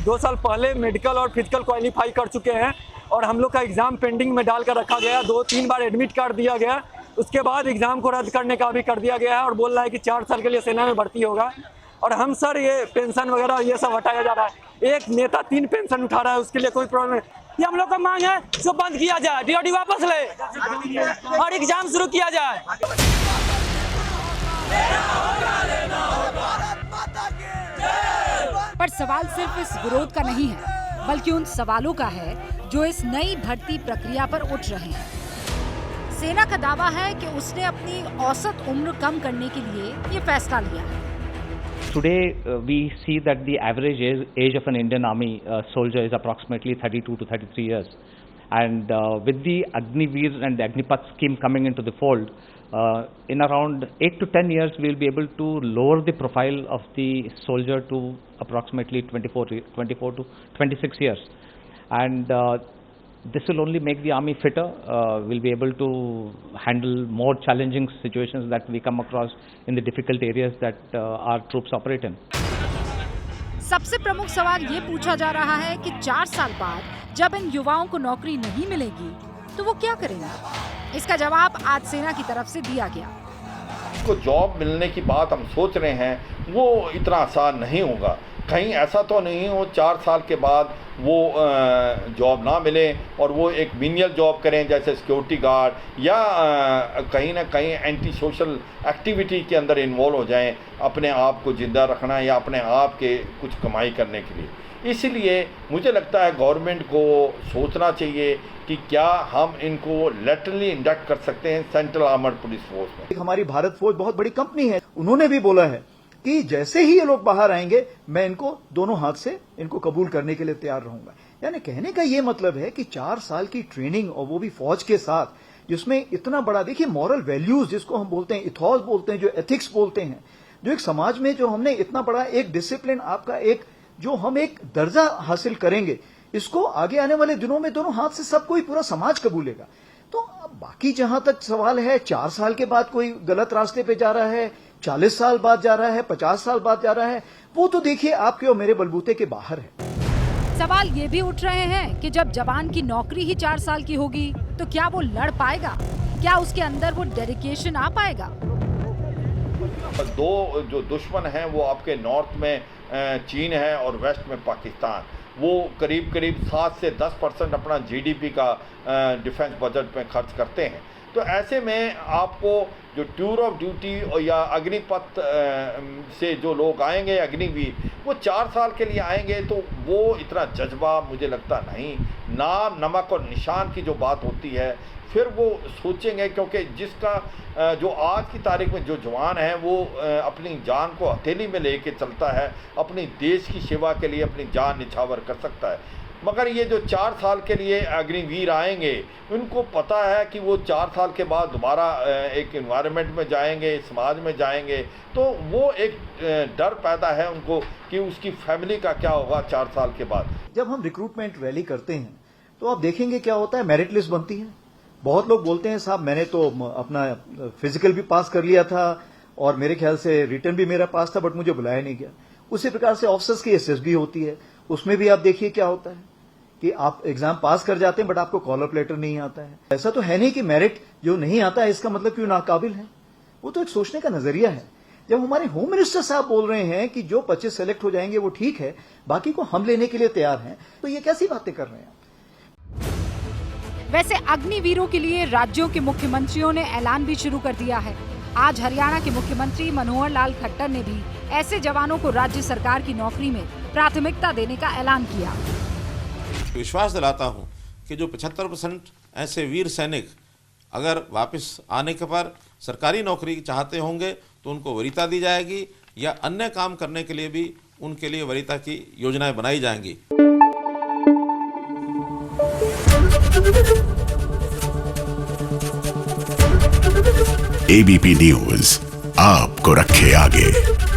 2 साल पहले मेडिकल और फिजिकल क्वालिफाई कर चुके हैं और हम लोग का एग्जाम पेंडिंग में डाल कर रखा गया। 2-3 बार एडमिट कर दिया गया, उसके बाद एग्जाम को रद्द करने का भी कर दिया गया है और बोल रहा है कि 4 साल के लिए सेना में भर्ती होगा। और हम सर ये पेंशन वगैरह ये सब हटाया जा रहा है। एक नेता 3 पेंशन उठा रहा है, उसके लिए कोई प्रॉब्लम नहीं। ये हम लोग का मांग है जो बंद किया जाए, डीओडी वापस ले और एग्जाम शुरू किया जाए। पर सवाल सिर्फ इस विरोध का नहीं है, बल्कि उन सवालों का है जो इस नई भर्ती प्रक्रिया पर उठ रहे हैं। सेना का दावा है कि उसने अपनी औसत उम्र कम करने के लिए ये फैसला लिया है। Today we see that the average age of an Indian Army soldier is approximately 32 to 33 years, and with the Agniveer and the Agnipath scheme coming into the fold, in around 8 to 10 years we will be able to lower the profile of the soldier to approximately 24 to 26 years, and this will only make the army fitter. We'll be able to handle more challenging situations that we come across in the difficult areas that our troops operate in. सबसे प्रमुख सवाल ये पूछा जा रहा है कि 4 साल बाद जब इन युवाओं को नौकरी नहीं मिलेगी तो वो क्या करेंगे। इसका जवाब आज सेना की तरफ से दिया गया। को जॉब मिलने की बात हम सोच रहे हैं, वो इतना आसान नहीं होगा। कहीं ऐसा तो नहीं हो 4 साल के बाद वो जॉब ना मिले और वो एक मिनियल जॉब करें जैसे सिक्योरिटी गार्ड या कहीं ना कहीं एंटी सोशल एक्टिविटी के अंदर इन्वॉल्व हो जाएं, अपने आप को ज़िंदा रखना या अपने आप के कुछ कमाई करने के लिए। इसलिए मुझे लगता है गवर्नमेंट को सोचना चाहिए कि क्या हम इनको लेटरली इंडक्ट कर सकते हैं सेंट्रल आर्मर्ड पुलिस फोर्स में। हमारी भारत फौज बहुत बड़ी कंपनी है, उन्होंने भी बोला है कि जैसे ही ये लोग बाहर आएंगे मैं इनको दोनों हाथ से इनको कबूल करने के लिए तैयार रहूंगा। यानी कहने का ये मतलब है कि 4 साल की ट्रेनिंग और वो भी फौज के साथ, जिसमें इतना बड़ा देखिए मॉरल वैल्यूज जिसको हम बोलते हैं, इथॉस बोलते हैं, जो एथिक्स बोलते हैं, जो एक समाज में जो हमने इतना बड़ा एक डिसिप्लिन आपका एक जो हम एक दर्जा हासिल करेंगे, इसको आगे आने वाले दिनों में दोनों हाथ से सब कोई पूरा समाज कबूलेगा। तो बाकी जहां तक सवाल है 4 साल के बाद कोई गलत रास्ते पे जा रहा है, 40 साल बाद जा रहा है, 50 साल बाद जा रहा है, वो तो देखिए आपके और मेरे बलबूते के बाहर है। सवाल ये भी उठ रहे हैं कि जब जवान की नौकरी ही 4 साल की होगी तो क्या वो लड़ पाएगा, क्या उसके अंदर वो डेडिकेशन आ पाएगा। दो जो दुश्मन हैं वो आपके नॉर्थ में चीन है और वेस्ट में पाकिस्तान, वो करीब 7 से 10% अपना जीडीपी का डिफेंस बजट में खर्च करते हैं। तो ऐसे में आपको जो टूर ऑफ ड्यूटी या अग्निपथ से जो लोग आएंगे अग्निवीर, वो 4 साल के लिए आएंगे, तो वो इतना जज्बा मुझे लगता नहीं। नाम नमक और निशान की जो बात होती है फिर वो सोचेंगे, क्योंकि जिसका जो आज की तारीख में जो जवान है वो अपनी जान को हथेली में लेके चलता है, अपनी देश की सेवा के लिए अपनी जान निछावर कर सकता है। मगर ये जो 4 साल के लिए अग्निवीर आएंगे, उनको पता है कि वो 4 साल के बाद दोबारा एक एनवायरनमेंट में जाएंगे, समाज में जाएंगे, तो वो एक डर पैदा है उनको कि उसकी फैमिली का क्या होगा 4 साल के बाद। जब हम रिक्रूटमेंट रैली करते हैं तो आप देखेंगे क्या होता है, मेरिट लिस्ट बनती है। बहुत लोग बोलते हैं साहब मैंने तो अपना फिजिकल भी पास कर लिया था और मेरे ख्याल से रिटर्न भी मेरा पास था, बट मुझे बुलाया नहीं गया। उसी प्रकार से ऑफिसर्स की एसएसबी होती है, उसमें भी आप देखिए क्या होता है कि आप एग्जाम पास कर जाते हैं बट आपको कॉल अप लेटर नहीं आता है। ऐसा तो है नहीं कि मेरिट जो नहीं आता है इसका मतलब कि वो नाकाबिल है, वो तो एक सोचने का नजरिया है। जब हमारे होम मिनिस्टर साहब बोल रहे हैं कि जो 25 सेलेक्ट हो जाएंगे वो ठीक है, बाकी को हम लेने के लिए तैयार हैं, तो ये कैसी बातें कर रहे हैं? वैसे अग्निवीरों के लिए राज्यों के मुख्यमंत्रियों ने ऐलान भी शुरू कर दिया है। आज हरियाणा के मुख्यमंत्री मनोहर लाल खट्टर ने भी ऐसे जवानों को राज्य सरकार की नौकरी में प्राथमिकता देने का ऐलान किया। विश्वास दिलाता हूं कि जो 75% ऐसे वीर सैनिक अगर वापस आने के पर सरकारी नौकरी चाहते होंगे तो उनको वरीयता दी जाएगी, या अन्य काम करने के लिए भी उनके लिए वरीयता की योजनाएं बनाई जाएंगी। एबीपी न्यूज आपको रखे आगे।